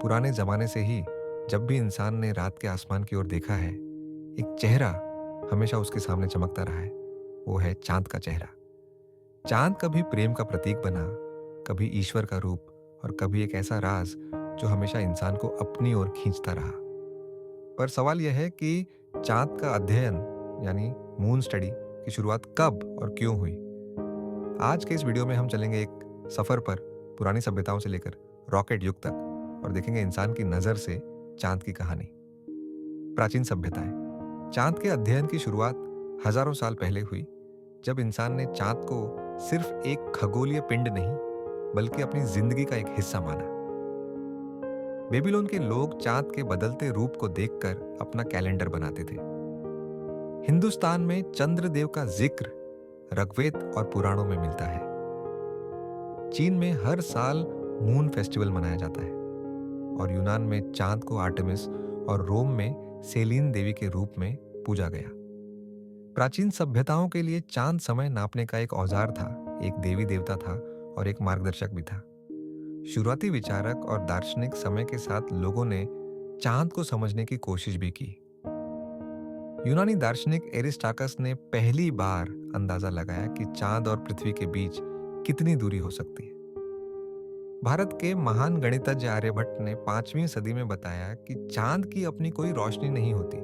पुराने जमाने से ही जब भी इंसान ने रात के आसमान की ओर देखा है, एक चेहरा हमेशा उसके सामने चमकता रहा है। वो है चांद का चेहरा। चांद कभी प्रेम का प्रतीक बना, कभी ईश्वर का रूप और कभी एक ऐसा राज जो हमेशा इंसान को अपनी ओर खींचता रहा। पर सवाल यह है कि चांद का अध्ययन यानी मून स्टडी की शुरुआत कब और क्यों हुई। आज के इस वीडियो में हम चलेंगे एक सफर पर, पुरानी सभ्यताओं से लेकर रॉकेट युग तक, और देखेंगे इंसान की नजर से चांद की कहानी। प्राचीन सभ्यताएं। चांद के अध्ययन की शुरुआत हजारों साल पहले हुई, जब इंसान ने चांद को सिर्फ एक खगोलीय पिंड नहीं बल्कि अपनी जिंदगी का एक हिस्सा माना। बेबीलोन के लोग चांद के बदलते रूप को देखकर अपना कैलेंडर बनाते थे। हिंदुस्तान में चंद्रदेव का जिक्र ऋग्वेद और पुराणों में मिलता है। चीन में हर साल मून फेस्टिवल मनाया जाता है और यूनान में चांद को आर्टेमिस और रोम में सेलीन देवी के रूप में पूजा गया। प्राचीन सभ्यताओं के लिए चांद समय नापने का एक औजार था, एक देवी देवता था और एक मार्गदर्शक भी था। शुरुआती विचारक और दार्शनिक समय के साथ लोगों ने चांद को समझने की कोशिश भी की। यूनानी दार्शनिक एरिस्टाकस ने पहली बार अंदाजा लगाया कि चांद और पृथ्वी के बीच कितनी दूरी हो सकती है। भारत के महान गणितज्ञ आर्यभट्ट ने 5वीं सदी में बताया कि चांद की अपनी कोई रोशनी नहीं होती,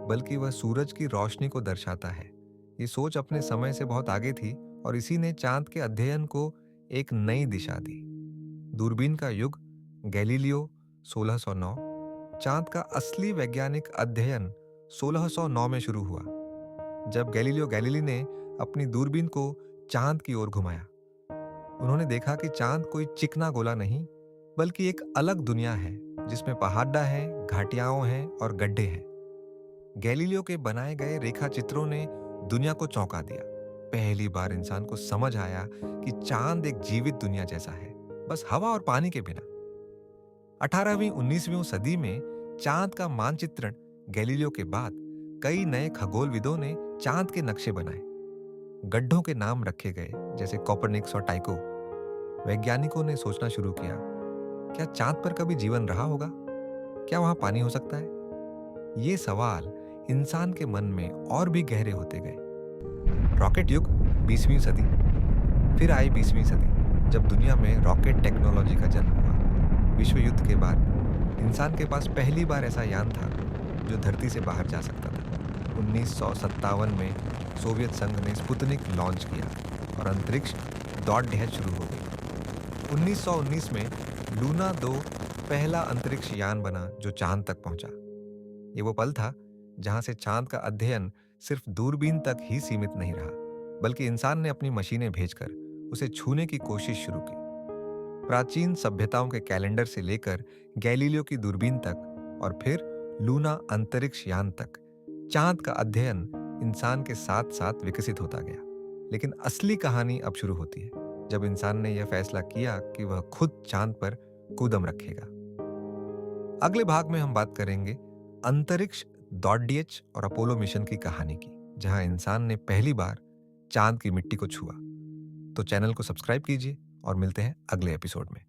बल्कि वह सूरज की रोशनी को दर्शाता है। ये सोच अपने समय से बहुत आगे थी और इसी ने चांद के अध्ययन को एक नई दिशा दी। दूरबीन का युग गैलीलियो 1609। चांद का असली वैज्ञानिक अध्ययन 1609 में शुरू हुआ, जब गैलीलियो गैलीली ने अपनी दूरबीन को चांद की ओर घुमाया। उन्होंने देखा कि चांद कोई चिकना गोला नहीं, बल्कि एक अलग दुनिया है जिसमें पहाड़ा है, घाटियां हैं और गड्ढे हैं। गैलीलियो के बनाए गए रेखा चित्रों ने दुनिया को चौंका दिया। पहली बार इंसान को समझ आया कि चांद एक जीवित दुनिया जैसा है, बस हवा और पानी के बिना। 18वीं 19वीं सदी में चांद का मानचित्रण गैलीलियो के बाद कई नए खगोलविदों ने चांद के नक्शे बनाए। गड्ढों के नाम रखे गए, जैसे कोपरनिकस और टाइको। वैज्ञानिकों ने सोचना शुरू किया, क्या चांद पर कभी जीवन रहा होगा? क्या वहां पानी हो सकता है? ये सवाल इंसान के मन में और भी गहरे होते गए। रॉकेट युग 20वीं सदी। फिर आई 20वीं सदी, जब दुनिया में रॉकेट टेक्नोलॉजी का जन्म हुआ। विश्व युद्ध के बाद इंसान के पास पहली बार ऐसा यान था जो धरती से बाहर जा सकता था। 1957 में सोवियत संघ ने स्पुतनिक लॉन्च किया और अंतरिक्ष दौड़-ढह शुरू हो गई। 1919 में लूना 2 पहला अंतरिक्ष यान बना जो चांद तक पहुंचा। ये वो पल था जहां से चांद का अध्ययन सिर्फ दूरबीन तक ही सीमित नहीं रहा, बल्कि इंसान ने अपनी मशीनें भेजकर उसे छूने की कोशिश शुरू की। प्राचीन सभ्यताओं के कैलेंडर से लेकर गैलीलियो की दूरबीन तक और फिर लूना अंतरिक्ष यान तक, चांद का अध्ययन इंसान के साथ साथ विकसित होता गया। लेकिन असली कहानी अब शुरू होती है, जब इंसान ने यह फैसला किया कि वह खुद चांद पर कूदम रखेगा। अगले भाग में हम बात करेंगे अंतरिक्ष दौड़-डीएच और अपोलो मिशन की कहानी की, जहां इंसान ने पहली बार चांद की मिट्टी को छुआ। तो चैनल को सब्सक्राइब कीजिए और मिलते हैं अगले एपिसोड में।